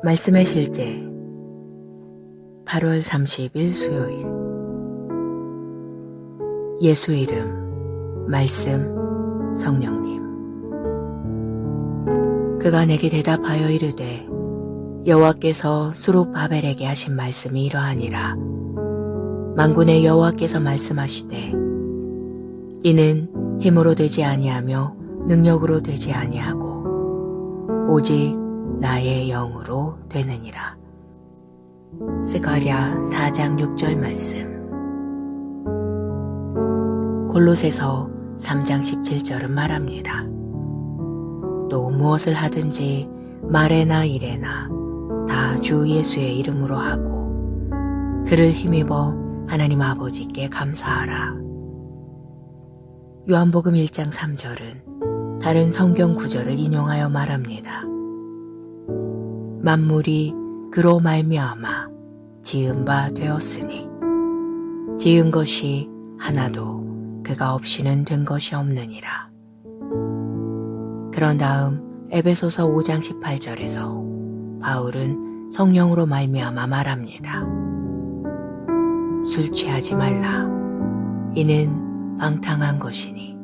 말씀의 실제 8월 30일 수요일. 예수 이름 말씀 성령님. 그가 내게 대답하여 이르되 여호와께서 수룹바벨에게 하신 말씀이 이러하니라. 만군의 여호와께서 말씀하시되 이는 힘으로 되지 아니하며 능력으로 되지 아니하고 오직 나의 영으로 되느니라. 스가랴 4장 6절 말씀. 골로새서 3장 17절은 말합니다. 또 무엇을 하든지 말에나 일에나 다 주 예수의 이름으로 하고 그를 힘입어 하나님 아버지께 감사하라. 요한복음 1장 3절은 다른 성경 구절을 인용하여 말합니다. 만물이 그로 말미암아 지은 바 되었으니 지은 것이 하나도 그가 없이는 된 것이 없느니라. 그런 다음 에베소서 5장 18절에서 바울은 성령으로 말미암아 말합니다. 술 취하지 말라. 이는 방탕한 것이니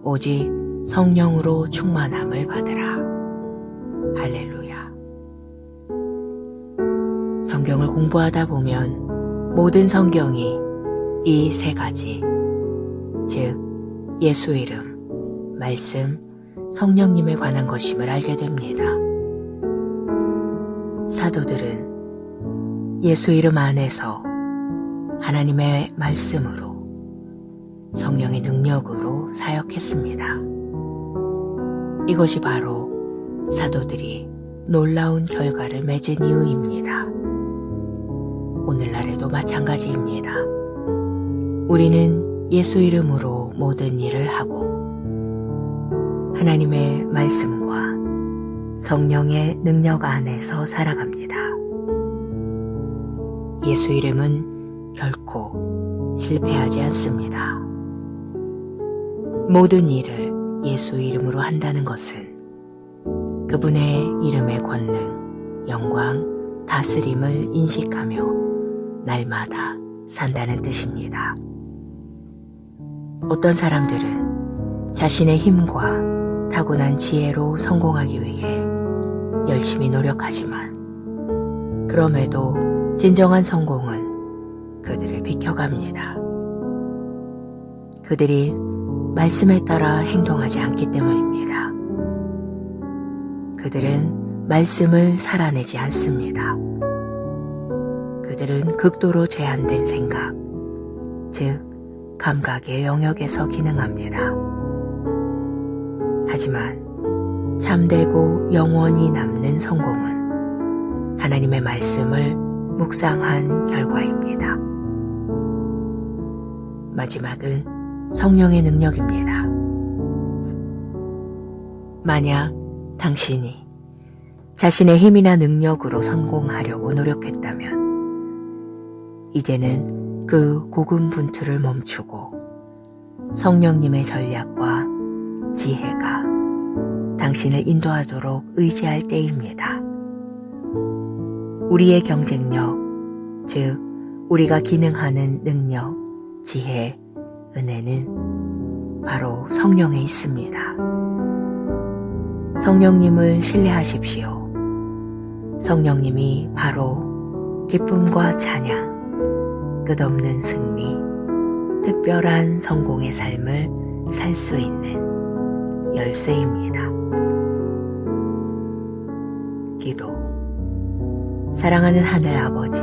오직 성령으로 충만함을 받으라. 할렐루야. 성경을 공부하다 보면 모든 성경이 이 세 가지, 즉 예수 이름, 말씀, 성령님에 관한 것임을 알게 됩니다. 사도들은 예수 이름 안에서 하나님의 말씀으로 성령의 능력으로 사역했습니다. 이것이 바로 사도들이 놀라운 결과를 맺은 이유입니다. 오늘날에도 마찬가지입니다. 우리는 예수 이름으로 모든 일을 하고 하나님의 말씀과 성령의 능력 안에서 살아갑니다. 예수 이름은 결코 실패하지 않습니다. 모든 일을 예수 이름으로 한다는 것은 그분의 이름의 권능, 영광, 다스림을 인식하며 날마다 산다는 뜻입니다. 어떤 사람들은 자신의 힘과 타고난 지혜로 성공하기 위해 열심히 노력하지만 그럼에도 진정한 성공은 그들을 비켜갑니다. 그들이 말씀에 따라 행동하지 않기 때문입니다. 그들은 말씀을 살아내지 않습니다. 그들은 극도로 제한된 생각, 즉 감각의 영역에서 기능합니다. 하지만 참되고 영원히 남는 성공은 하나님의 말씀을 묵상한 결과입니다. 마지막은 성령의 능력입니다. 만약 당신이 자신의 힘이나 능력으로 성공하려고 노력했다면 이제는 그 고군분투를 멈추고 성령님의 전략과 지혜가 당신을 인도하도록 의지할 때입니다. 우리의 경쟁력, 즉 우리가 기능하는 능력, 지혜, 은혜는 바로 성령에 있습니다. 성령님을 신뢰하십시오. 성령님이 바로 기쁨과 찬양, 끝없는 승리, 특별한 성공의 삶을 살 수 있는 열쇠입니다. 기도. 사랑하는 하늘 아버지,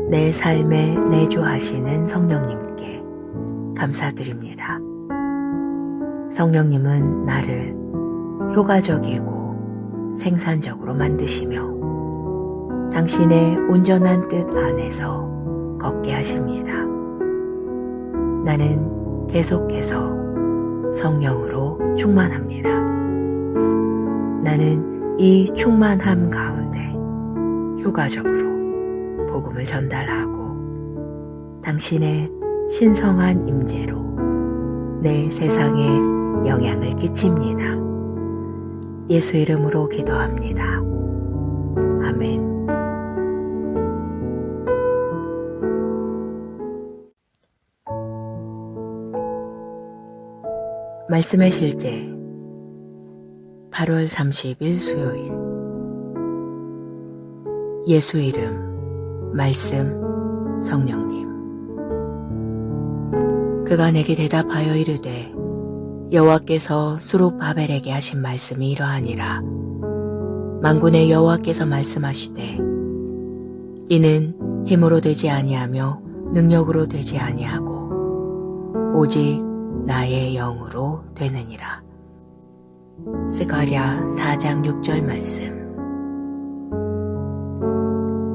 내 삶에 내주하시는 성령님께 감사드립니다. 성령님은 나를 효과적이고 생산적으로 만드시며 당신의 온전한 뜻 안에서 걷게 하십니다. 나는 계속해서 성령으로 충만합니다. 나는 이 충만함 가운데 효과적으로 복음을 전달하고 당신의 신성한 임재로 내 세상에 영향을 끼칩니다. 예수 이름으로 기도합니다. 아멘. 말씀의 실제 8월 30일 수요일. 예수 이름, 말씀, 성령님. 그가 내게 대답하여 이르되 여호와께서 수룹바벨에게 하신 말씀이 이러하니라. 만군의 여호와께서 말씀하시되 이는 힘으로 되지 아니하며 능력으로 되지 아니하고 오직 나의 영으로 되느니라. 스가랴 4장 6절 말씀.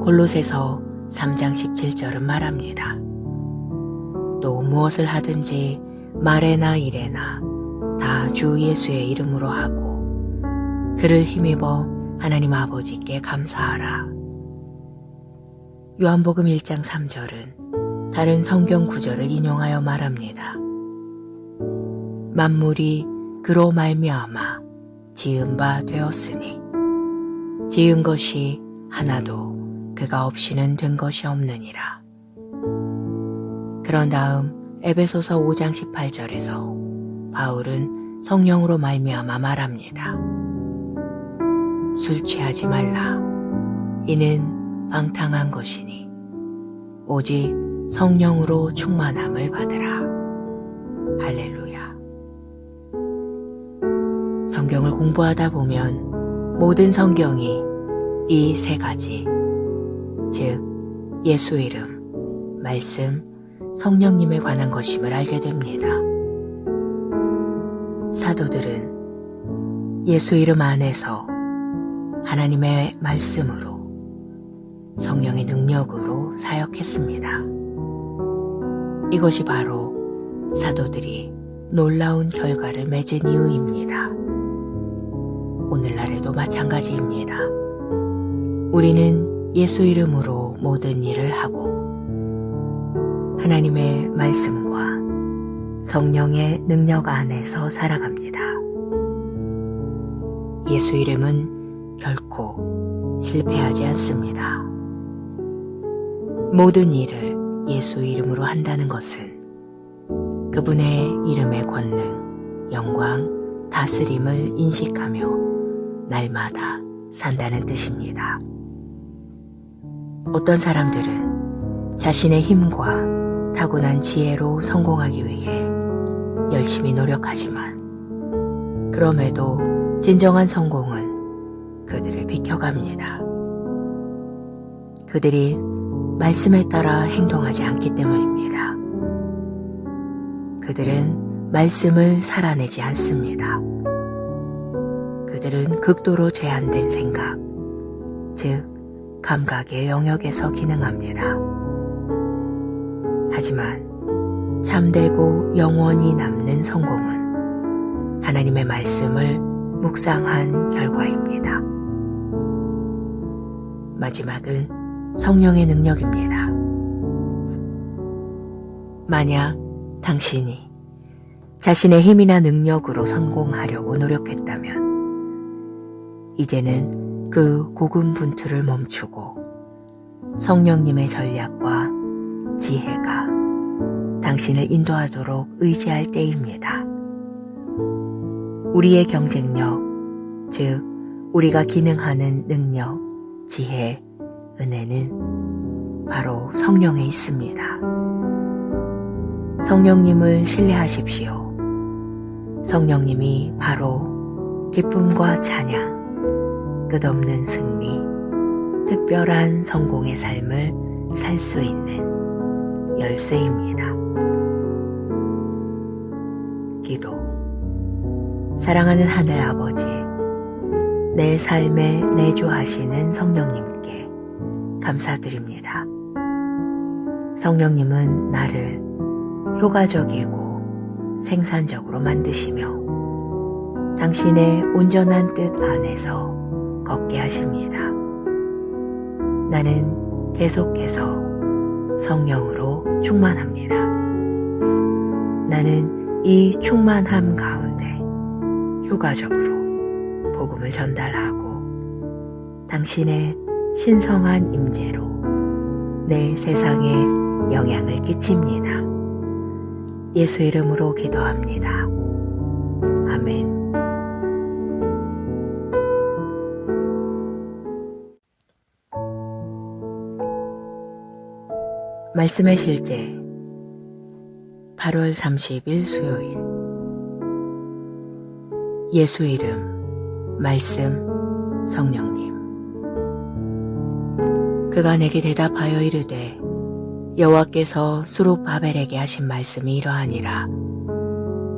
골로새서 3장 17절은 말합니다. 또 무엇을 하든지 말에나 일에나 다 주 예수의 이름으로 하고 그를 힘입어 하나님 아버지께 감사하라. 요한복음 1장 3절은 다른 성경 구절을 인용하여 말합니다. 만물이 그로 말미암아 지은 바 되었으니 지은 것이 하나도 그가 없이는 된 것이 없느니라. 그런 다음 에베소서 5장 18절에서 바울은 성령으로 말미암아 말합니다. 술 취하지 말라. 이는 방탕한 것이니 오직 성령으로 충만함을 받으라. 할렐루야. 성경을 공부하다 보면 모든 성경이 이 세 가지, 즉 예수 이름, 말씀, 성령님에 관한 것임을 알게 됩니다. 사도들은 예수 이름 안에서 하나님의 말씀으로 성령의 능력으로 사역했습니다. 이것이 바로 사도들이 놀라운 결과를 맺은 이유입니다. 오늘날에도 마찬가지입니다. 우리는 예수 이름으로 모든 일을 하고 하나님의 말씀과 성령의 능력 안에서 살아갑니다. 예수 이름은 결코 실패하지 않습니다. 모든 일을 예수 이름으로 한다는 것은 그분의 이름의 권능, 영광, 다스림을 인식하며 날마다 산다는 뜻입니다. 어떤 사람들은 자신의 힘과 타고난 지혜로 성공하기 위해 열심히 노력하지만 그럼에도 진정한 성공은 그들을 비켜갑니다. 그들이 말씀에 따라 행동하지 않기 때문입니다. 그들은 말씀을 살아내지 않습니다. 그들은 극도로 제한된 생각, 즉 감각의 영역에서 기능합니다. 하지만 참되고 영원히 남는 성공은 하나님의 말씀을 묵상한 결과입니다. 마지막은 성령의 능력입니다. 만약 당신이 자신의 힘이나 능력으로 성공하려고 노력했다면 이제는 그 고군분투를 멈추고 성령님의 전략과 지혜가 당신을 인도하도록 의지할 때입니다. 우리의 경쟁력, 즉 우리가 기능하는 능력, 지혜, 은혜는 바로 성령에 있습니다. 성령님을 신뢰하십시오. 성령님이 바로 기쁨과 찬양, 끝없는 승리, 특별한 성공의 삶을 살 수 있는 열쇠입니다. 기도. 사랑하는 하늘 아버지, 내 삶에 내주하시는 성령님께 감사드립니다. 성령님은 나를 효과적이고 생산적으로 만드시며 당신의 온전한 뜻 안에서 걷게 하십니다. 나는 계속해서 성령으로 충만합니다. 나는 이 충만함 가운데 효과적으로 복음을 전달하고 당신의 신성한 임재로 내 세상에 영향을 끼칩니다. 예수 이름으로 기도합니다. 아멘. 말씀의 실제 8월 30일 수요일 예수 이름, 말씀, 성령님. 그가 내게 대답하여 이르되 여호와께서 수룹바벨에게 하신 말씀이 이러하니라.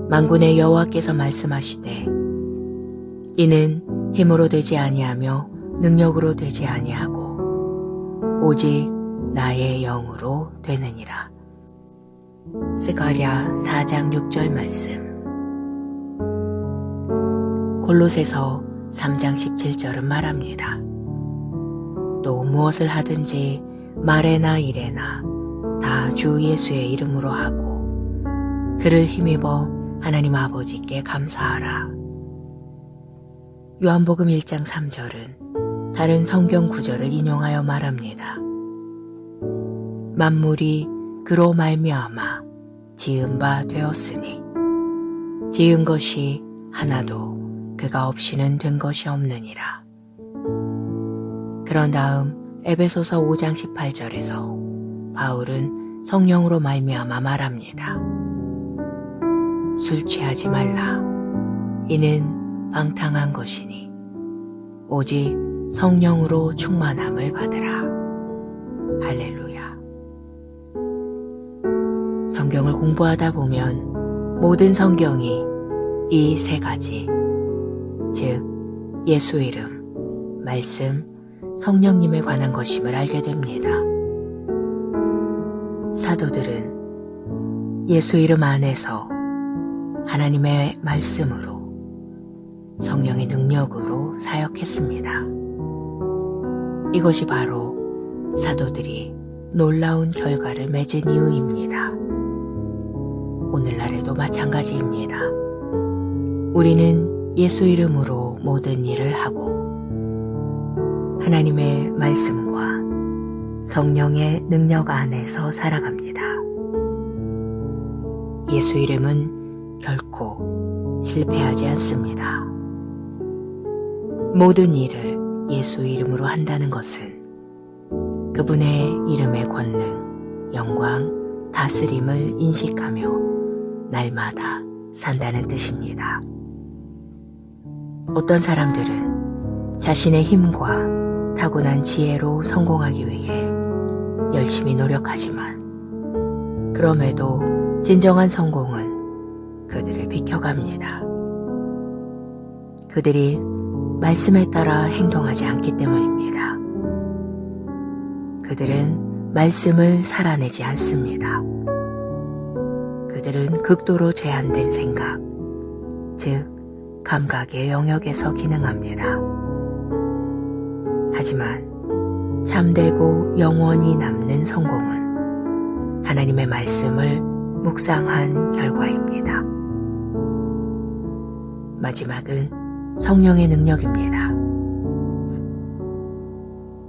만군의 여호와께서 말씀하시되 이는 힘으로 되지 아니하며 능력으로 되지 아니하고 오직 나의 영으로 되느니라. 스가랴 4장 6절 말씀. 골로새서 3장 17절은 말합니다. 또 무엇을 하든지 말에나 일에나 다 주 예수의 이름으로 하고 그를 힘입어 하나님 아버지께 감사하라. 요한복음 1장 3절은 다른 성경 구절을 인용하여 말합니다. 만물이 그로 말미암아 지은 바 되었으니 지은 것이 하나도 그가 없이는 된 것이 없느니라. 그런 다음 에베소서 5장 18절에서 바울은 성령으로 말미암아 말합니다. 술 취하지 말라. 이는 방탕한 것이니 오직 성령으로 충만함을 받으라. 할렐루야. 성경을 공부하다 보면 모든 성경이 이 세 가지, 즉 예수 이름, 말씀, 성령님에 관한 것임을 알게 됩니다. 사도들은 예수 이름 안에서 하나님의 말씀으로 성령의 능력으로 사역했습니다. 이것이 바로 사도들이 놀라운 결과를 맺은 이유입니다. 오늘날에도 마찬가지입니다. 우리는 예수 이름으로 모든 일을 하고 하나님의 말씀과 성령의 능력 안에서 살아갑니다. 예수 이름은 결코 실패하지 않습니다. 모든 일을 예수 이름으로 한다는 것은 그분의 이름의 권능, 영광, 다스림을 인식하며 날마다 산다는 뜻입니다. 어떤 사람들은 자신의 힘과 타고난 지혜로 성공하기 위해 열심히 노력하지만 그럼에도 진정한 성공은 그들을 비켜갑니다. 그들이 말씀에 따라 행동하지 않기 때문입니다. 그들은 말씀을 살아내지 않습니다. 그들은 극도로 제한된 생각, 즉 감각의 영역에서 기능합니다. 하지만 참되고 영원히 남는 성공은 하나님의 말씀을 묵상한 결과입니다. 마지막은 성령의 능력입니다.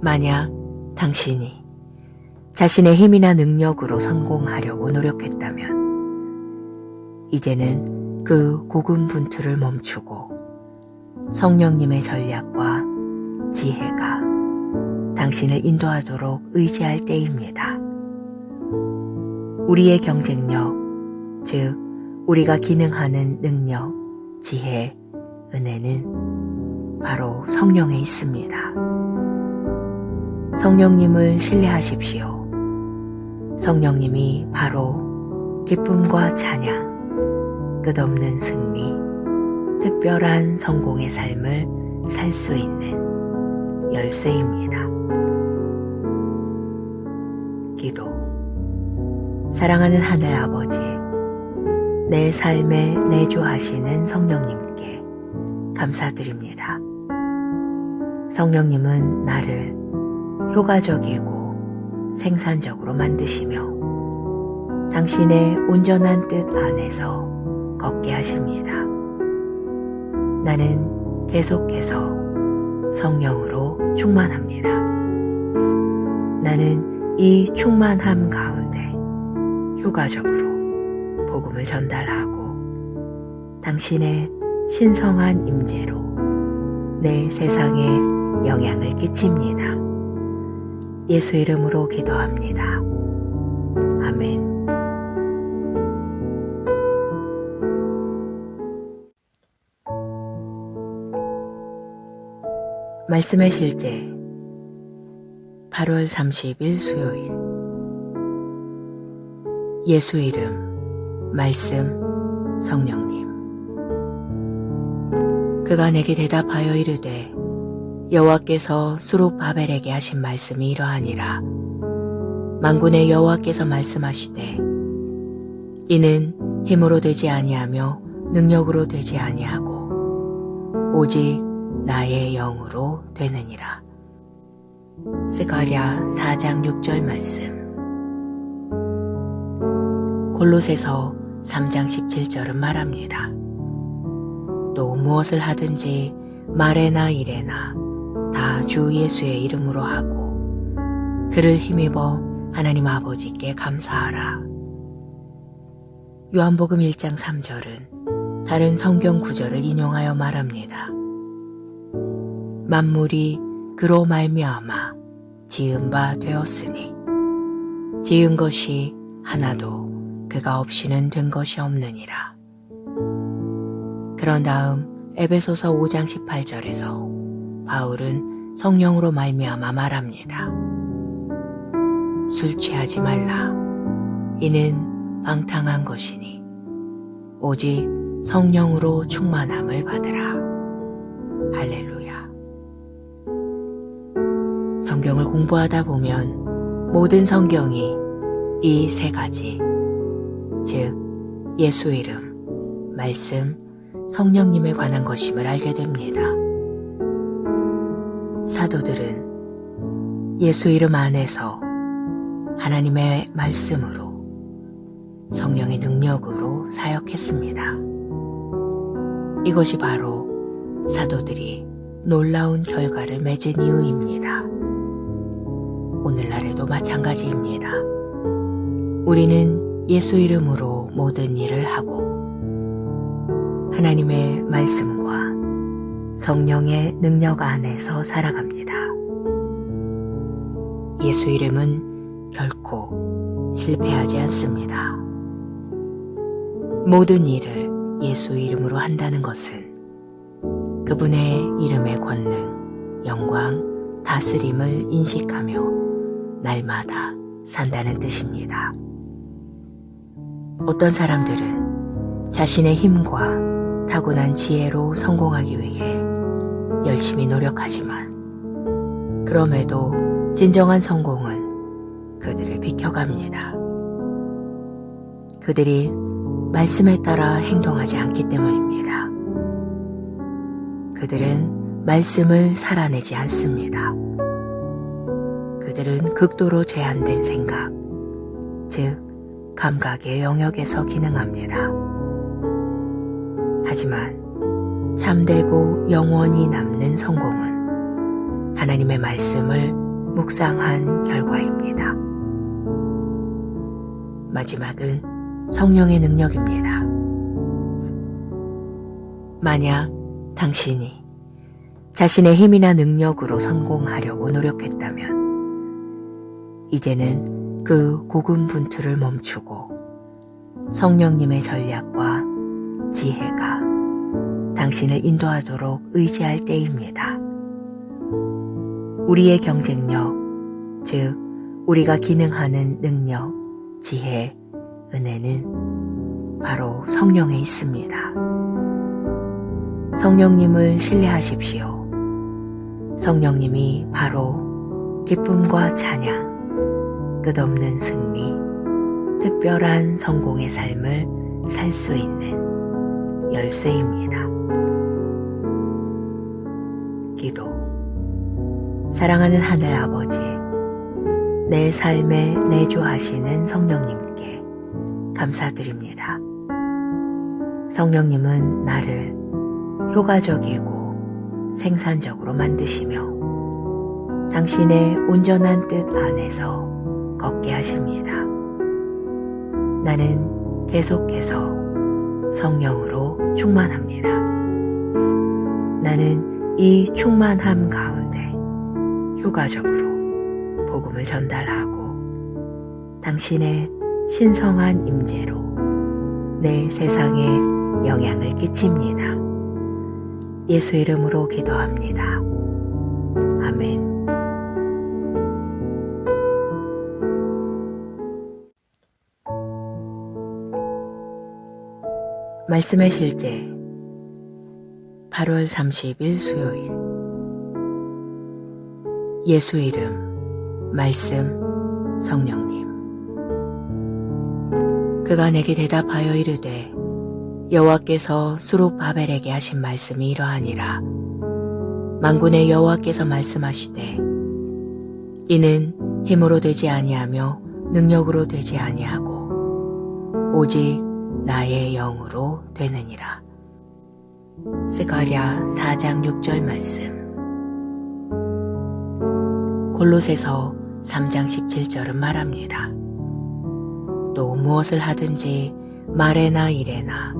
만약 당신이 자신의 힘이나 능력으로 성공하려고 노력했다면 이제는 그 고군분투를 멈추고 성령님의 전략과 지혜가 당신을 인도하도록 의지할 때입니다. 우리의 경쟁력, 즉 우리가 기능하는 능력, 지혜, 은혜는 바로 성령에 있습니다. 성령님을 신뢰하십시오. 성령님이 바로 기쁨과 찬양, 끝없는 승리, 특별한 성공의 삶을 살 수 있는 열쇠입니다. 기도. 사랑하는 하늘 아버지, 내 삶에 내주하시는 성령님께 감사드립니다. 성령님은 나를 효과적이고 생산적으로 만드시며 당신의 온전한 뜻 안에서 걷게 하십니다. 나는 계속해서 성령으로 충만합니다. 나는 이 충만함 가운데 효과적으로 복음을 전달하고 당신의 신성한 임재로 내 세상에 영향을 끼칩니다. 예수 이름으로 기도합니다. 아멘. 말씀의 실제 8월 30일 수요일 예수 이름 말씀 성령님 그가 내게 대답하여 이르되 여호와께서 수룹바벨에게 하신 말씀이 이러하니라. 만군의 여호와께서 말씀하시되 이는 힘으로 되지 아니하며 능력으로 되지 아니하고 오직 나의 영으로 되느니라. 스가랴 4장 6절 말씀. 골로새서 3장 17절은 말합니다. 또 무엇을 하든지 말에나 일에나 다 주 예수의 이름으로 하고 그를 힘입어 하나님 아버지께 감사하라. 요한복음 1장 3절은 다른 성경 구절을 인용하여 말합니다. 만물이 그로 말미암아 지은 바 되었으니 지은 것이 하나도 그가 없이는 된 것이 없느니라. 그런 다음 에베소서 5장 18절에서 바울은 성령으로 말미암아 말합니다. 술 취하지 말라. 이는 방탕한 것이니 오직 성령으로 충만함을 받으라. 할렐루야. 성경을 공부하다 보면 모든 성경이 이 세 가지, 즉 예수 이름, 말씀, 성령님에 관한 것임을 알게 됩니다. 사도들은 예수 이름 안에서 하나님의 말씀으로 성령의 능력으로 사역했습니다. 이것이 바로 사도들이 놀라운 결과를 맺은 이유입니다. 오늘날에도 마찬가지입니다. 우리는 예수 이름으로 모든 일을 하고 하나님의 말씀과 성령의 능력 안에서 살아갑니다. 예수 이름은 결코 실패하지 않습니다. 모든 일을 예수 이름으로 한다는 것은 그분의 이름의 권능, 영광, 다스림을 인식하며 날마다 산다는 뜻입니다. 어떤 사람들은 자신의 힘과 타고난 지혜로 성공하기 위해 열심히 노력하지만 그럼에도 진정한 성공은 그들을 비켜갑니다. 그들이 말씀에 따라 행동하지 않기 때문입니다. 그들은 말씀을 살아내지 않습니다. 그들은 극도로 제한된 생각, 즉 감각의 영역에서 기능합니다. 하지만 참되고 영원히 남는 성공은 하나님의 말씀을 묵상한 결과입니다. 마지막은 성령의 능력입니다. 만약 당신이 자신의 힘이나 능력으로 성공하려고 노력했다면 이제는 그 고군분투를 멈추고 성령님의 전략과 지혜가 당신을 인도하도록 의지할 때입니다. 우리의 경쟁력, 즉 우리가 기능하는 능력, 지혜, 은혜는 바로 성령에 있습니다. 성령님을 신뢰하십시오. 성령님이 바로 기쁨과 찬양, 끝없는 승리, 특별한 성공의 삶을 살 수 있는 열쇠입니다. 기도. 사랑하는 하늘 아버지, 내 삶에 내주하시는 성령님께 감사드립니다. 성령님은 나를 효과적이고 생산적으로 만드시며 당신의 온전한 뜻 안에서 걷게 하십니다. 나는 계속해서 성령으로 충만합니다. 나는 이 충만함 가운데 효과적으로 복음을 전달하고 당신의 신성한 임재로 내 세상에 영향을 끼칩니다. 예수 이름으로 기도합니다. 아멘. 말씀의 실제 8월 30일 수요일 예수 이름 말씀 성령님 그가 내게 대답하여 이르되 여호와께서 수룹바벨에게 하신 말씀이 이러하니라. 만군의 여호와께서 말씀하시되 이는 힘으로 되지 아니하며 능력으로 되지 아니하고 오직 나의 영으로 되느니라. 스가랴 4장 6절 말씀. 골로새서 3장 17절은 말합니다. 또 무엇을 하든지 말에나 일에나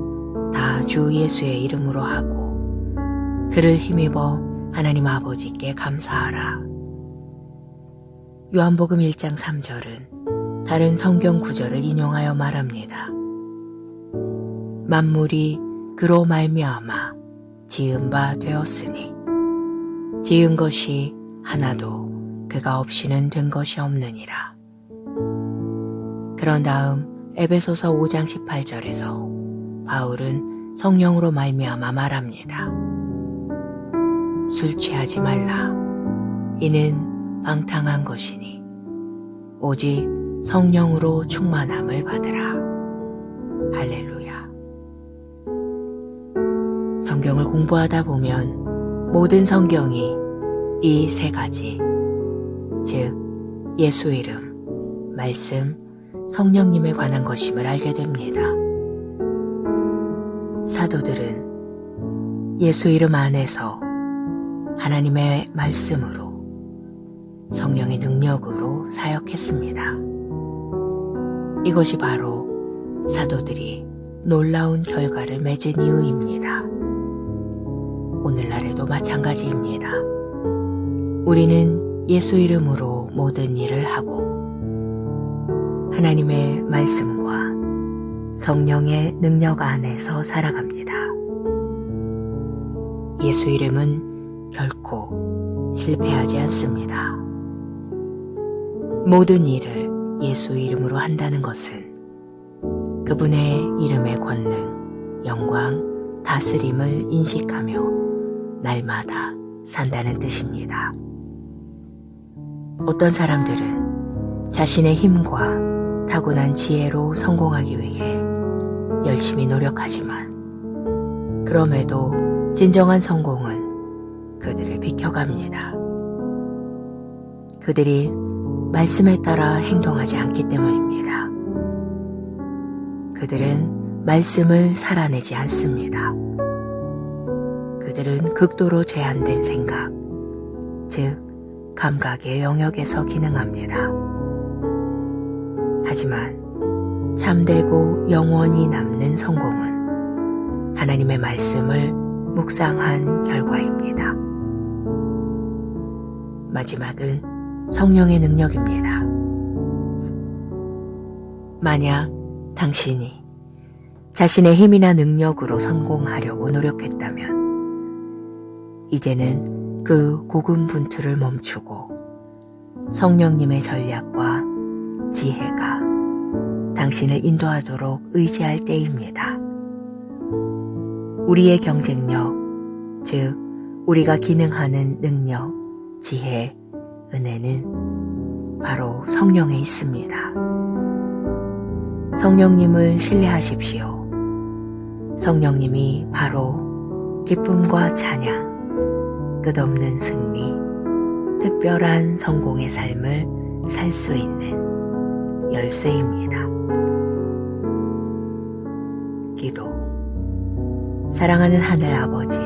다 주 예수의 이름으로 하고 그를 힘입어 하나님 아버지께 감사하라. 요한복음 1장 3절은 다른 성경 구절을 인용하여 말합니다. 만물이 그로 말미암아 지은 바 되었으니 지은 것이 하나도 그가 없이는 된 것이 없느니라. 그런 다음 에베소서 5장 18절에서 바울은 성령으로 말미암아 말합니다. 술 취하지 말라. 이는 방탕한 것이니 오직 성령으로 충만함을 받으라. 할렐루야. 성경을 공부하다 보면 모든 성경이 이 세 가지, 즉 예수 이름, 말씀, 성령님에 관한 것임을 알게 됩니다. 사도들은 예수 이름 안에서 하나님의 말씀으로 성령의 능력으로 사역했습니다. 이것이 바로 사도들이 놀라운 결과를 맺은 이유입니다. 오늘날에도 마찬가지입니다. 우리는 예수 이름으로 모든 일을 하고 하나님의 말씀과 성령의 능력 안에서 살아갑니다. 예수 이름은 결코 실패하지 않습니다. 모든 일을 예수 이름으로 한다는 것은 그분의 이름의 권능, 영광, 다스림을 인식하며 날마다 산다는 뜻입니다. 어떤 사람들은 자신의 힘과 타고난 지혜로 성공하기 위해 열심히 노력하지만 그럼에도 진정한 성공은 그들을 비켜갑니다. 그들이 말씀에 따라 행동하지 않기 때문입니다. 그들은 말씀을 살아내지 않습니다. 그들은 극도로 제한된 생각, 즉 감각의 영역에서 기능합니다. 하지만 참되고 영원히 남는 성공은 하나님의 말씀을 묵상한 결과입니다. 마지막은 성령의 능력입니다. 만약 당신이 자신의 힘이나 능력으로 성공하려고 노력했다면 이제는 그 고군분투를 멈추고 성령님의 전략과 지혜가 당신을 인도하도록 의지할 때입니다. 우리의 경쟁력, 즉 우리가 기능하는 능력, 지혜, 은혜는 바로 성령에 있습니다. 성령님을 신뢰하십시오. 성령님이 바로 기쁨과 찬양, 끝없는 승리, 특별한 성공의 삶을 살 수 있는 열쇠입니다. 기도. 사랑하는 하늘 아버지,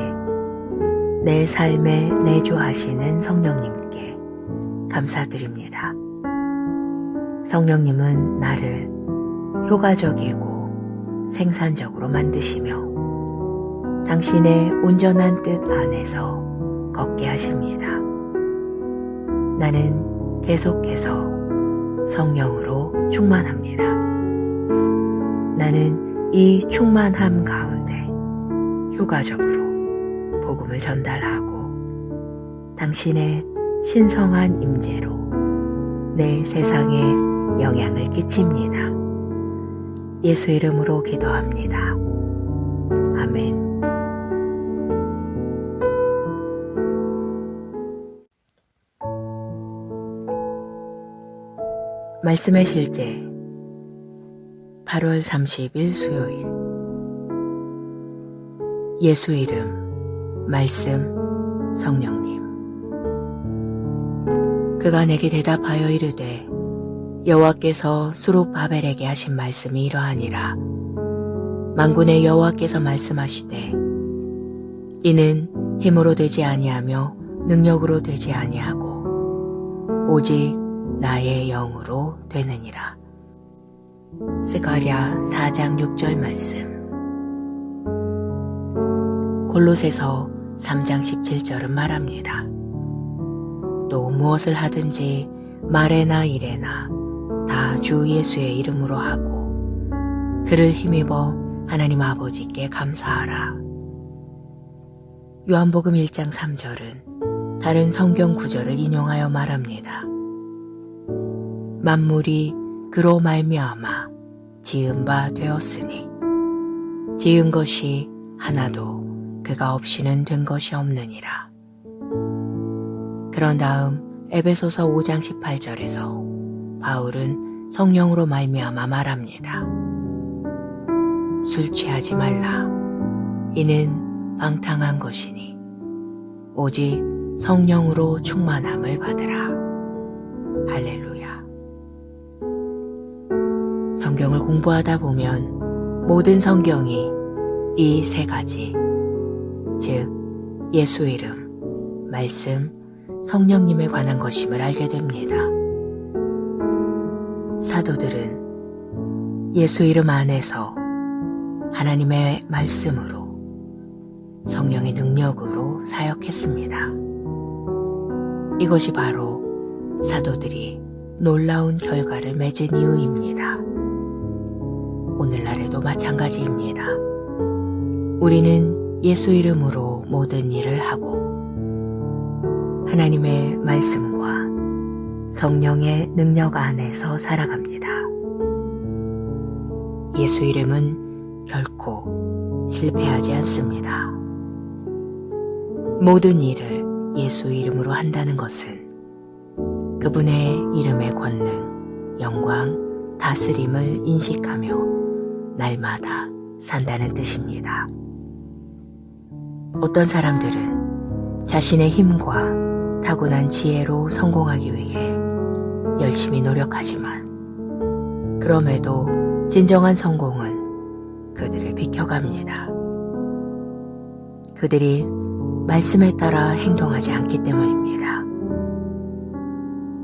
내 삶에 내주하시는 성령님께 감사드립니다. 성령님은 나를 효과적이고 생산적으로 만드시며 당신의 온전한 뜻 안에서 걷게 하십니다. 나는 계속해서 성령으로 충만합니다. 나는 이 충만함 가운데 효과적으로 복음을 전달하고 당신의 신성한 임재로 내 세상에 영향을 끼칩니다. 예수 이름으로 기도합니다. 아멘. 말씀의 실제 8월 30일 수요일 예수 이름 말씀 성령님 그가 내게 대답하여 이르되 여호와께서 수룹바벨에게 하신 말씀이 이러하니라. 만군의 여호와께서 말씀하시되 이는 힘으로 되지 아니하며 능력으로 되지 아니하고 오직 나의 영으로 되느니라. 스가랴 4장 6절 말씀. 골로새서 3장 17절은 말합니다. 또 무엇을 하든지 말에나 일에나 다 주 예수의 이름으로 하고 그를 힘입어 하나님 아버지께 감사하라. 요한복음 1장 3절은 다른 성경 구절을 인용하여 말합니다. 만물이 그로 말미암아 지은 바 되었으니 지은 것이 하나도 그가 없이는 된 것이 없느니라. 그런 다음 에베소서 5장 18절에서 바울은 성령으로 말미암아 말합니다. 술 취하지 말라. 이는 방탕한 것이니 오직 성령으로 충만함을 받으라. 할렐루야. 성경을 공부하다 보면 모든 성경이 이 세 가지, 즉 예수 이름, 말씀, 성령님에 관한 것임을 알게 됩니다. 사도들은 예수 이름 안에서 하나님의 말씀으로 성령의 능력으로 사역했습니다. 이것이 바로 사도들이 놀라운 결과를 맺은 이유입니다. 오늘날에도 마찬가지입니다. 우리는 예수 이름으로 모든 일을 하고 하나님의 말씀과 성령의 능력 안에서 살아갑니다. 예수 이름은 결코 실패하지 않습니다. 모든 일을 예수 이름으로 한다는 것은 그분의 이름의 권능, 영광, 다스림을 인식하며 날마다 산다는 뜻입니다. 어떤 사람들은 자신의 힘과 타고난 지혜로 성공하기 위해 열심히 노력하지만 그럼에도 진정한 성공은 그들을 비켜갑니다. 그들이 말씀에 따라 행동하지 않기 때문입니다.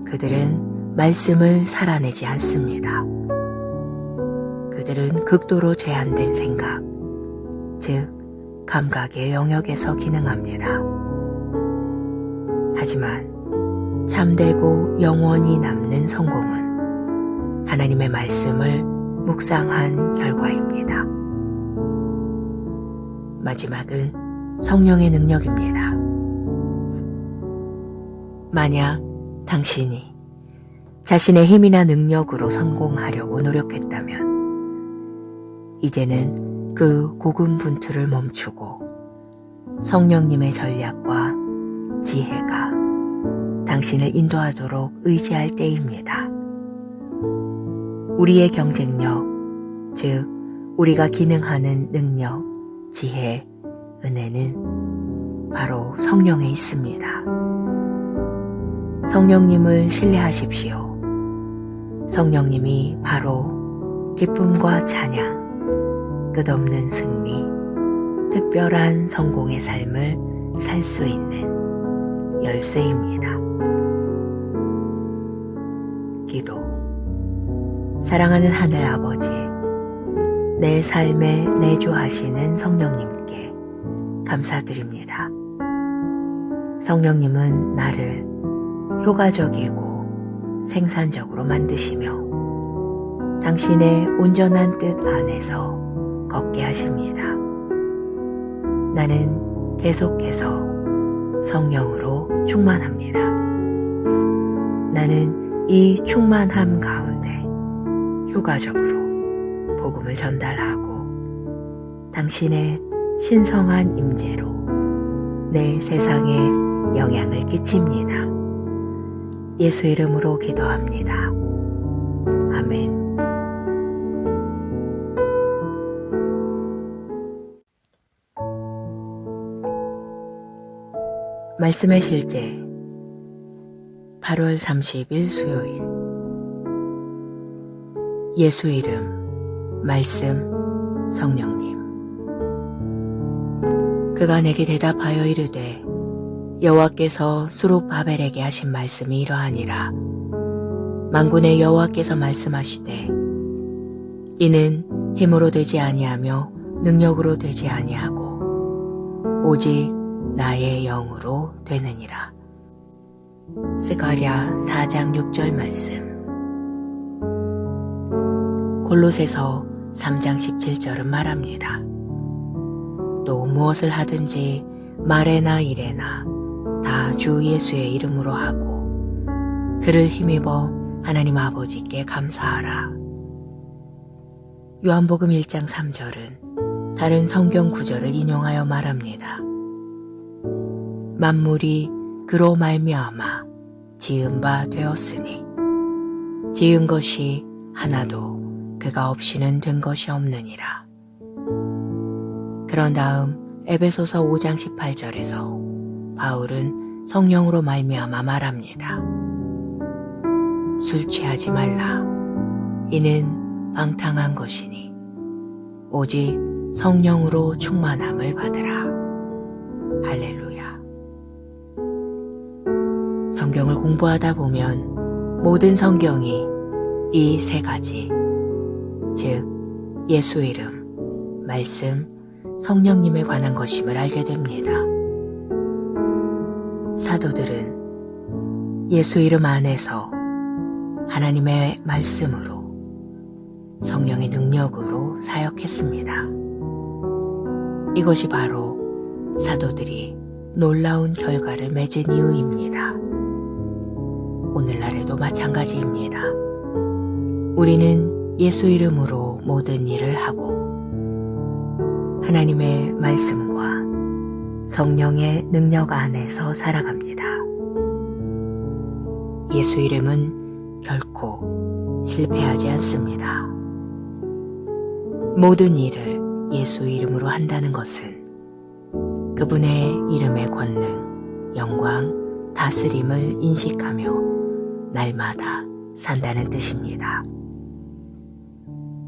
그들은 말씀을 살아내지 않습니다. 그들은 극도로 제한된 생각, 즉 감각의 영역에서 기능합니다. 하지만 참되고 영원히 남는 성공은 하나님의 말씀을 묵상한 결과입니다. 마지막은 성령의 능력입니다. 만약 당신이 자신의 힘이나 능력으로 성공하려고 노력했다면 이제는 그 고군분투를 멈추고 성령님의 전략과 지혜가 당신을 인도하도록 의지할 때입니다. 우리의 경쟁력, 즉 우리가 기능하는 능력, 지혜, 은혜는 바로 성령에 있습니다. 성령님을 신뢰하십시오. 성령님이 바로 기쁨과 찬양, 끝없는 승리, 특별한 성공의 삶을 살 수 있는 열쇠입니다. 기도. 사랑하는 하늘 아버지, 내 삶에 내주하시는 성령님께 감사드립니다. 성령님은 나를 효과적이고 생산적으로 만드시며 당신의 온전한 뜻 안에서 걷게 하십니다. 나는 계속해서 성령으로 충만합니다. 나는 이 충만함 가운데 효과적으로 복음을 전달하고 당신의 신성한 임재로 내 세상에 영향을 끼칩니다. 예수 이름으로 기도합니다. 아멘. 말씀의 실제 8월 30일 수요일. 예수 이름, 말씀, 성령님. 그가 내게 대답하여 이르되 여호와께서 스룹바벨에게 하신 말씀이 이러하니라. 만군의 여호와께서 말씀하시되 이는 힘으로 되지 아니하며 능력으로 되지 아니하고 오직 나의 영으로 되느니라. 스가랴 4장 6절 말씀. 골로새서 3장 17절은 말합니다. 또 무엇을 하든지 말에나 일에나 다 주 예수의 이름으로 하고 그를 힘입어 하나님 아버지께 감사하라. 요한복음 1장 3절은 다른 성경 구절을 인용하여 말합니다. 만물이 그로 말미암아 지은 바 되었으니 지은 것이 하나도 그가 없이는 된 것이 없느니라. 그런 다음 에베소서 5장 18절에서 바울은 성령으로 말미암아 말합니다. 술 취하지 말라. 이는 방탕한 것이니 오직 성령으로 충만함을 받으라. 할렐루야. 성경을 공부하다 보면 모든 성경이 이 세 가지, 즉 예수 이름, 말씀, 성령님에 관한 것임을 알게 됩니다. 사도들은 예수 이름 안에서 하나님의 말씀으로 성령의 능력으로 사역했습니다. 이것이 바로 사도들이 놀라운 결과를 맺은 이유입니다. 오늘날에도 마찬가지입니다. 우리는 예수 이름으로 모든 일을 하고 하나님의 말씀과 성령의 능력 안에서 살아갑니다. 예수 이름은 결코 실패하지 않습니다. 모든 일을 예수 이름으로 한다는 것은 그분의 이름의 권능, 영광, 다스림을 인식하며 날마다 산다는 뜻입니다.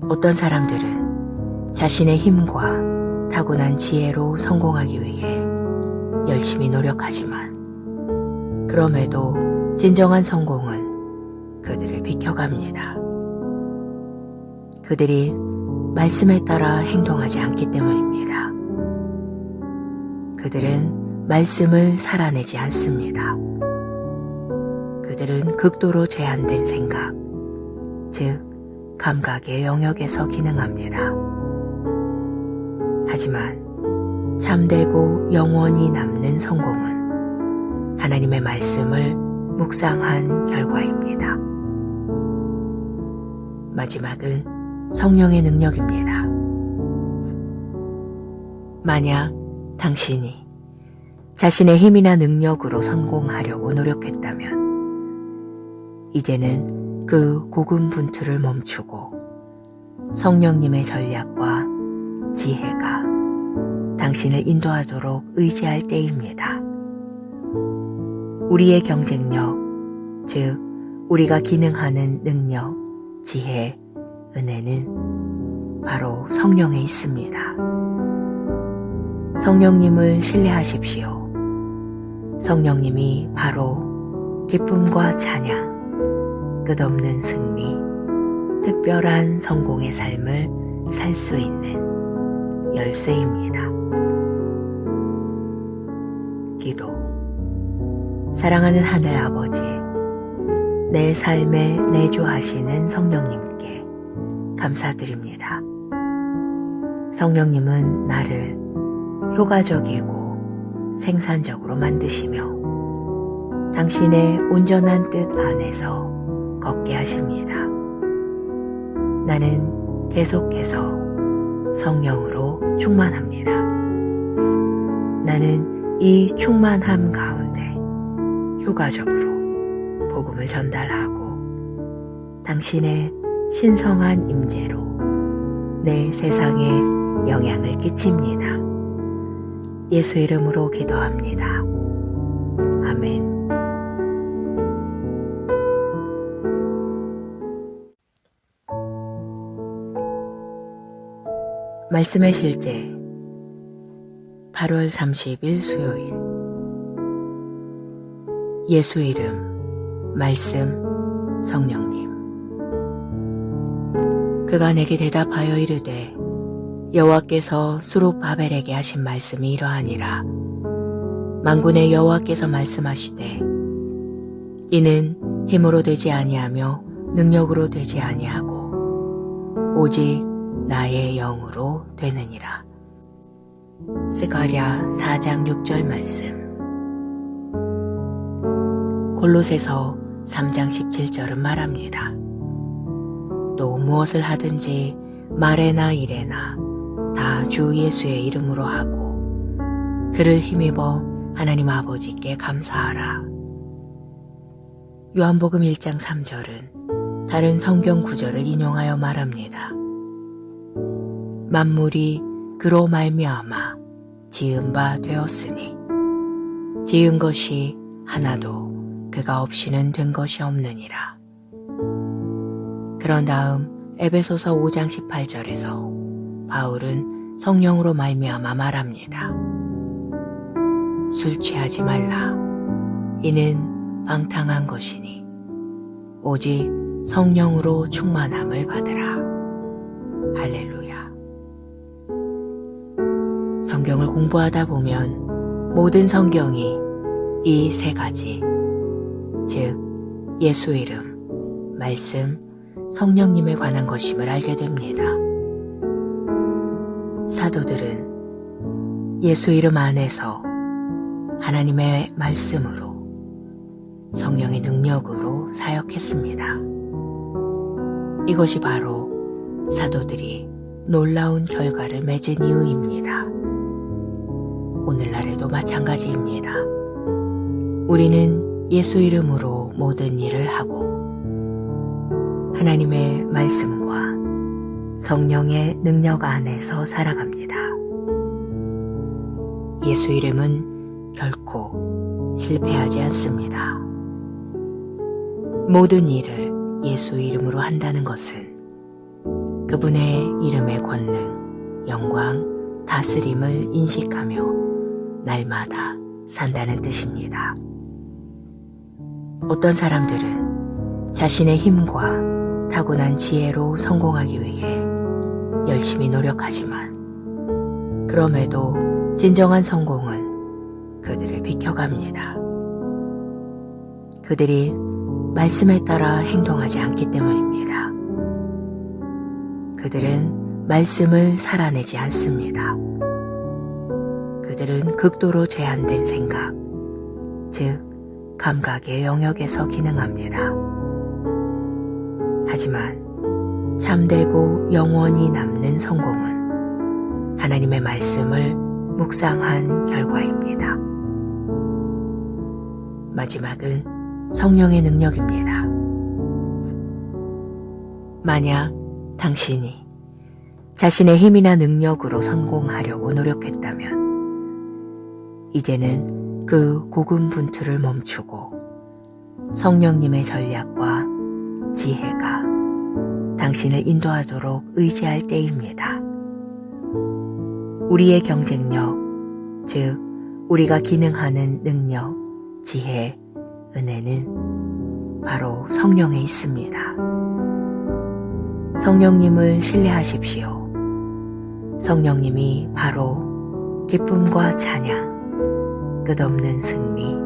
어떤 사람들은 자신의 힘과 타고난 지혜로 성공하기 위해 열심히 노력하지만 그럼에도 진정한 성공은 그들을 비켜갑니다. 그들이 말씀에 따라 행동하지 않기 때문입니다. 그들은 말씀을 살아내지 않습니다. 그들은 극도로 제한된 생각, 즉 감각의 영역에서 기능합니다. 하지만 참되고 영원히 남는 성공은 하나님의 말씀을 묵상한 결과입니다. 마지막은 성령의 능력입니다. 만약 당신이 자신의 힘이나 능력으로 성공하려고 노력했다면 이제는 그 고군분투를 멈추고 성령님의 전략과 지혜가 당신을 인도하도록 의지할 때입니다. 우리의 경쟁력, 즉 우리가 기능하는 능력, 지혜, 은혜는 바로 성령에 있습니다. 성령님을 신뢰하십시오. 성령님이 바로 기쁨과 찬양, 끝없는 승리, 특별한 성공의 삶을 살 수 있는 열쇠입니다. 기도. 사랑하는 하늘 아버지, 내 삶에 내주하시는 성령님께 감사드립니다. 성령님은 나를 효과적이고 생산적으로 만드시며 당신의 온전한 뜻 안에서 걷게 하십니다. 나는 계속해서 성령으로 충만합니다. 나는 이 충만함 가운데 효과적으로 복음을 전달하고 당신의 신성한 임재로 내 세상에 영향을 끼칩니다. 예수 이름으로 기도합니다. 아멘. 말씀의 실제 8월 30일 수요일. 예수 이름, 말씀, 성령님. 그가 내게 대답하여 이르되 여호와께서 수룹바벨에게 하신 말씀이 이러하니라. 만군의 여호와께서 말씀하시되 이는 힘으로 되지 아니하며 능력으로 되지 아니하고 오직 나의 영으로 되느니라. 스가랴 4장 6절 말씀. 골로새서 3장 17절은 말합니다. 또 무엇을 하든지 말에나 일에나 다 주 예수의 이름으로 하고 그를 힘입어 하나님 아버지께 감사하라. 요한복음 1장 3절은 다른 성경 구절을 인용하여 말합니다. 만물이 그로 말미암아 지은 바 되었으니 지은 것이 하나도 그가 없이는 된 것이 없느니라. 그런 다음 에베소서 5장 18절에서 바울은 성령으로 말미암아 말합니다. 술 취하지 말라. 이는 방탕한 것이니 오직 성령으로 충만함을 받으라. 할렐루야. 성경을 공부하다 보면 모든 성경이 이 세 가지, 즉 예수 이름, 말씀, 성령님에 관한 것임을 알게 됩니다. 사도들은 예수 이름 안에서 하나님의 말씀으로 성령의 능력으로 사역했습니다. 이것이 바로 사도들이 놀라운 결과를 맺은 이유입니다. 오늘날에도 마찬가지입니다. 우리는 예수 이름으로 모든 일을 하고 하나님의 말씀과 성령의 능력 안에서 살아갑니다. 예수 이름은 결코 실패하지 않습니다. 모든 일을 예수 이름으로 한다는 것은 그분의 이름의 권능, 영광, 다스림을 인식하며 날마다 산다는 뜻입니다. 어떤 사람들은 자신의 힘과 타고난 지혜로 성공하기 위해 열심히 노력하지만 그럼에도 진정한 성공은 그들을 비켜갑니다. 그들이 말씀에 따라 행동하지 않기 때문입니다. 그들은 말씀을 살아내지 않습니다. 그들은 극도로 제한된 생각, 즉 감각의 영역에서 기능합니다. 하지만 참되고 영원히 남는 성공은 하나님의 말씀을 묵상한 결과입니다. 마지막은 성령의 능력입니다. 만약 당신이 자신의 힘이나 능력으로 성공하려고 노력했다면 이제는 그 고군분투를 멈추고 성령님의 전략과 지혜가 당신을 인도하도록 의지할 때입니다. 우리의 경쟁력, 즉 우리가 기능하는 능력, 지혜, 은혜는 바로 성령에 있습니다. 성령님을 신뢰하십시오. 성령님이 바로 기쁨과 찬양, 끝없는 승리,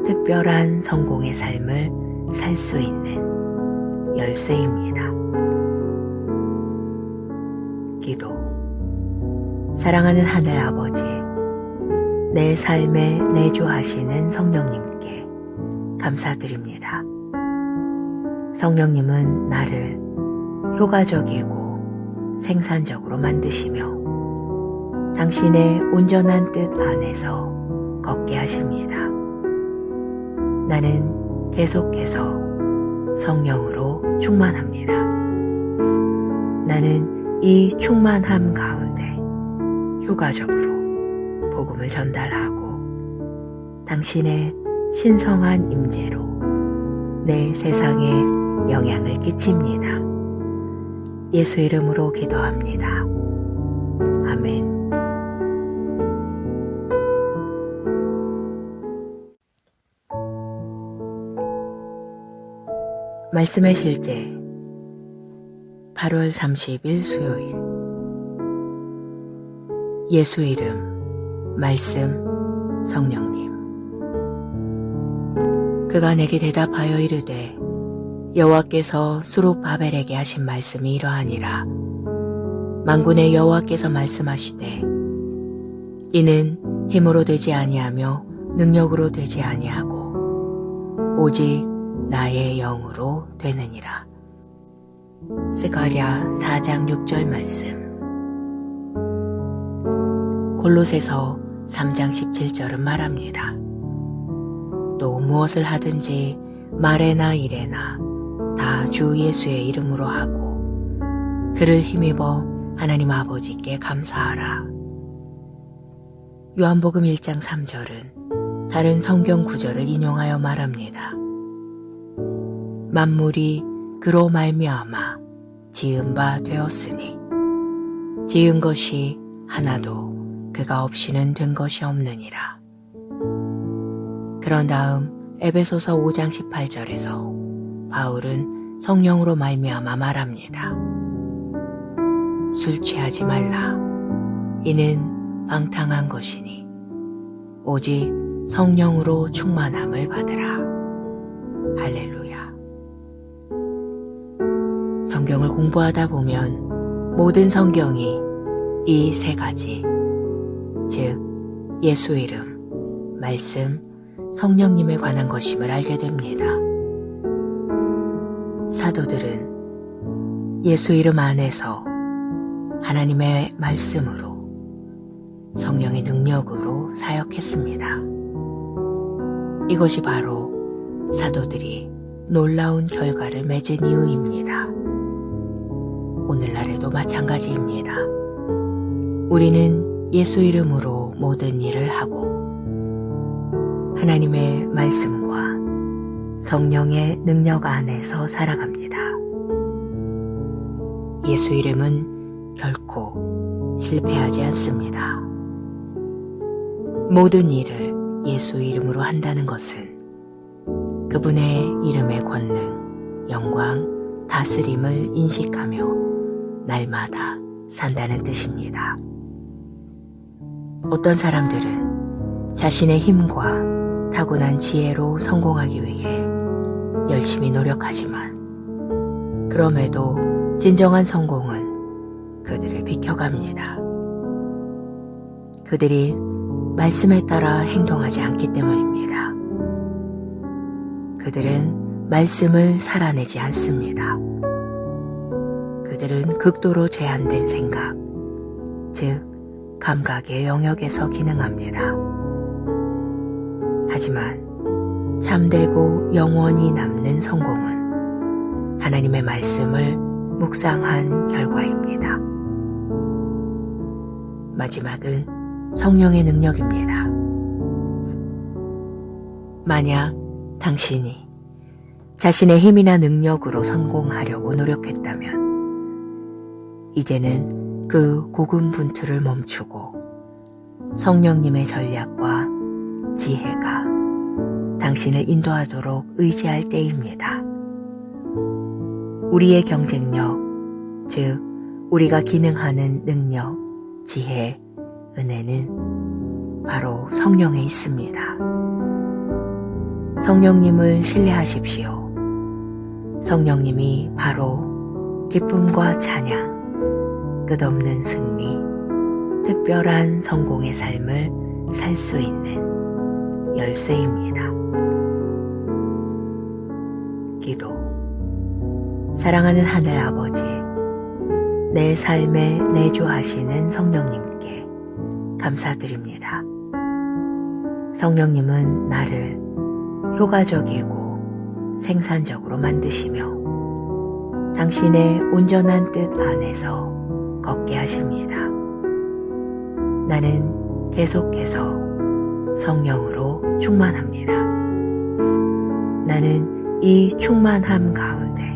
특별한 성공의 삶을 살 수 있는 열쇠입니다. 기도. 사랑하는 하늘 아버지, 내 삶에 내주하시는 성령님께 감사드립니다. 성령님은 나를 효과적이고 생산적으로 만드시며 당신의 온전한 뜻 안에서 걷게 하십니다. 나는 계속해서 성령으로 충만합니다. 나는 이 충만함 가운데 효과적으로 복음을 전달하고 당신의 신성한 임재로 내 세상에 영향을 끼칩니다. 예수 이름으로 기도합니다. 아멘. 말씀의 실제 8월 30일 수요일. 예수 이름, 말씀, 성령님. 그가 내게 대답하여 이르되 여호와께서 수룹바벨에게 하신 말씀이 이러하니라. 만군의 여호와께서 말씀하시되 이는 힘으로 되지 아니하며 능력으로 되지 아니하고 오직 나의 영으로 되느니라. 스가랴 4장 6절 말씀. 골로새서 3장 17절은 말합니다. 또 무엇을 하든지 말에나 일에나 다 주 예수의 이름으로 하고 그를 힘입어 하나님 아버지께 감사하라. 요한복음 1장 3절은 다른 성경 구절을 인용하여 말합니다. 만물이 그로 말미암아 지은 바 되었으니 지은 것이 하나도 그가 없이는 된 것이 없느니라. 그런 다음 에베소서 5장 18절에서 바울은 성령으로 말미암아 말합니다. 술 취하지 말라. 이는 방탕한 것이니 오직 성령으로 충만함을 받으라. 할렐루야. 성경을 공부하다 보면 모든 성경이 이 세 가지, 즉 예수 이름, 말씀, 성령님에 관한 것임을 알게 됩니다. 사도들은 예수 이름 안에서 하나님의 말씀으로 성령의 능력으로 사역했습니다. 이것이 바로 사도들이 놀라운 결과를 맺은 이유입니다. 오늘날에도 마찬가지입니다. 우리는 예수 이름으로 모든 일을 하고 하나님의 말씀과 성령의 능력 안에서 살아갑니다. 예수 이름은 결코 실패하지 않습니다. 모든 일을 예수 이름으로 한다는 것은 그분의 이름의 권능, 영광, 다스림을 인식하며 날마다 산다는 뜻입니다. 어떤 사람들은 자신의 힘과 타고난 지혜로 성공하기 위해 열심히 노력하지만 그럼에도 진정한 성공은 그들을 비켜갑니다. 그들이 말씀에 따라 행동하지 않기 때문입니다. 그들은 말씀을 살아내지 않습니다. 그들은 극도로 제한된 생각, 즉 감각의 영역에서 기능합니다. 하지만 참되고 영원히 남는 성공은 하나님의 말씀을 묵상한 결과입니다. 마지막은 성령의 능력입니다. 만약 당신이 자신의 힘이나 능력으로 성공하려고 노력했다면 이제는 그 고군분투를 멈추고 성령님의 전략과 지혜가 당신을 인도하도록 의지할 때입니다. 우리의 경쟁력, 즉 우리가 기능하는 능력, 지혜, 은혜는 바로 성령에 있습니다. 성령님을 신뢰하십시오. 성령님이 바로 기쁨과 찬양, 끝없는 승리, 특별한 성공의 삶을 살 수 있는 열쇠입니다. 기도. 사랑하는 하늘 아버지, 내 삶에 내주하시는 성령님께 감사드립니다. 성령님은 나를 효과적이고 생산적으로 만드시며 당신의 온전한 뜻 안에서 걷게 하십니다. 나는 계속해서 성령으로 충만합니다. 나는 이 충만함 가운데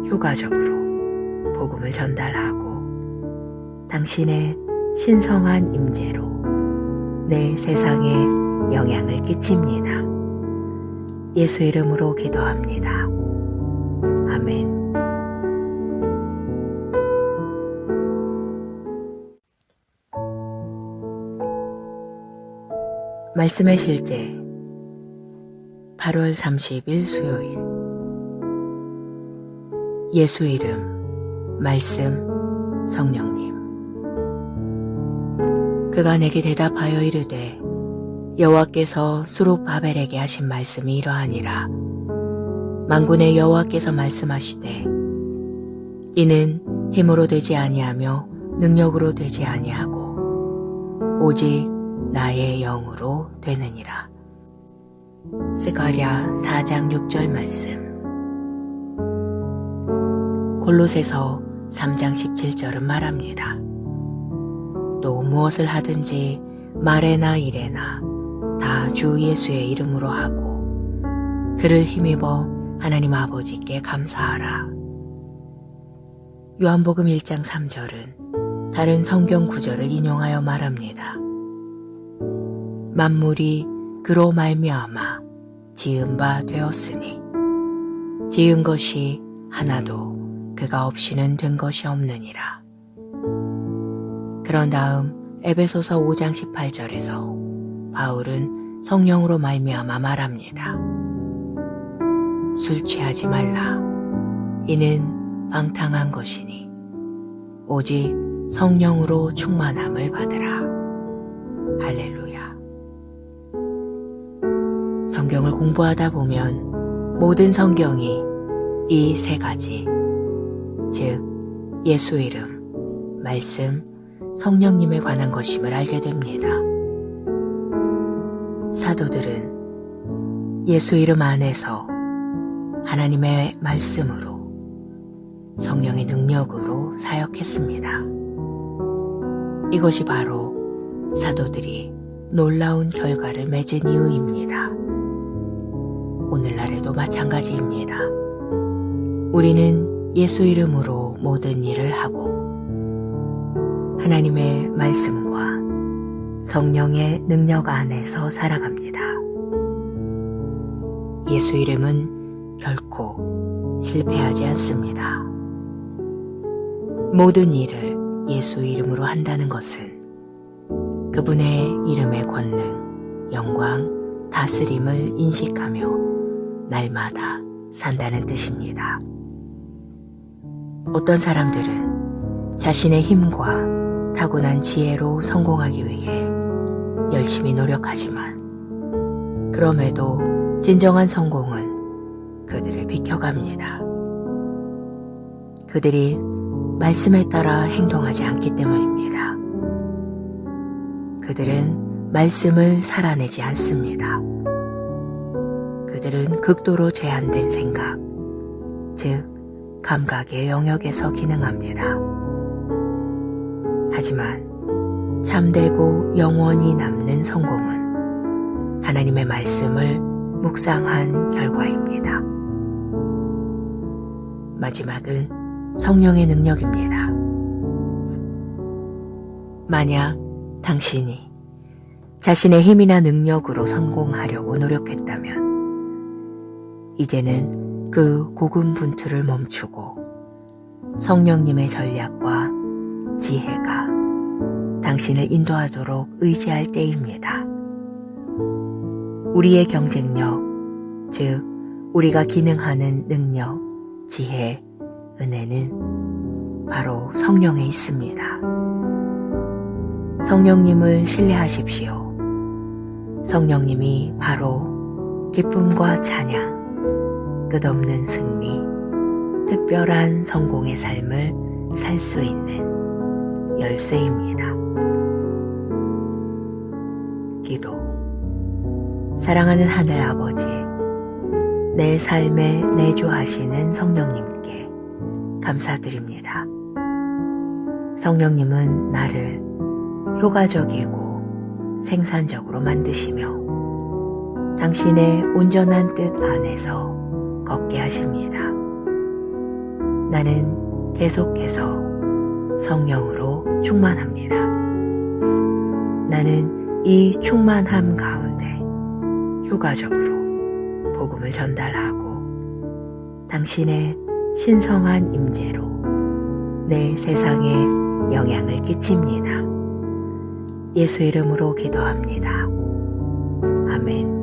효과적으로 복음을 전달하고 당신의 신성한 임재로 내 세상에 영향을 끼칩니다. 예수 이름으로 기도합니다. 아멘. 말씀의 실제 8월 30일 수요일. 예수 이름, 말씀, 성령님. 그가 내게 대답하여 이르되 여호와께서 수룹바벨에게 하신 말씀이 이러하니라. 만군의 여호와께서 말씀하시되 이는 힘으로 되지 아니하며 능력으로 되지 아니하고 오직 나의 영으로 되느니라. 스가랴 4장 6절 말씀. 골로새서 3장 17절은 말합니다. 또 무엇을 하든지 말에나 일에나 다 주 예수의 이름으로 하고 그를 힘입어 하나님 아버지께 감사하라. 요한복음 1장 3절은 다른 성경 구절을 인용하여 말합니다. 만물이 그로 말미암아 지은 바 되었으니 지은 것이 하나도 그가 없이는 된 것이 없느니라. 그런 다음 에베소서 5장 18절에서 바울은 성령으로 말미암아 말합니다. 술 취하지 말라. 이는 방탕한 것이니 오직 성령으로 충만함을 받으라. 할렐루야. 성경을 공부하다 보면 모든 성경이 이 세 가지, 즉 예수 이름, 말씀, 성령님에 관한 것임을 알게 됩니다. 사도들은 예수 이름 안에서 하나님의 말씀으로 성령의 능력으로 사역했습니다. 이것이 바로 사도들이 놀라운 결과를 맺은 이유입니다. 오늘날에도 마찬가지입니다. 우리는 예수 이름으로 모든 일을 하고 하나님의 말씀과 성령의 능력 안에서 살아갑니다. 예수 이름은 결코 실패하지 않습니다. 모든 일을 예수 이름으로 한다는 것은 그분의 이름의 권능, 영광, 다스림을 인식하며 날마다 산다는 뜻입니다. 어떤 사람들은 자신의 힘과 타고난 지혜로 성공하기 위해 열심히 노력하지만 그럼에도 진정한 성공은 그들을 비켜갑니다. 그들이 말씀에 따라 행동하지 않기 때문입니다. 그들은 말씀을 살아내지 않습니다. 그들은 극도로 제한된 생각, 즉 감각의 영역에서 기능합니다. 하지만 참되고 영원히 남는 성공은 하나님의 말씀을 묵상한 결과입니다. 마지막은 성령의 능력입니다. 만약 당신이 자신의 힘이나 능력으로 성공하려고 노력했다면 이제는 그 고군분투를 멈추고 성령님의 전략과 지혜가 당신을 인도하도록 의지할 때입니다. 우리의 경쟁력, 즉 우리가 기능하는 능력, 지혜, 은혜는 바로 성령에 있습니다. 성령님을 신뢰하십시오. 성령님이 바로 기쁨과 찬양, 끝없는 승리, 특별한 성공의 삶을 살 수 있는 열쇠입니다. 기도. 사랑하는 하늘 아버지, 내 삶에 내주하시는 성령님께 감사드립니다. 성령님은 나를 효과적이고 생산적으로 만드시며 당신의 온전한 뜻 안에서 걷게 하십니다. 나는 계속해서 성령으로 충만합니다. 나는 이 충만함 가운데 효과적으로 복음을 전달하고 당신의 신성한 임재로 내 세상에 영향을 끼칩니다. 예수 이름으로 기도합니다. 아멘.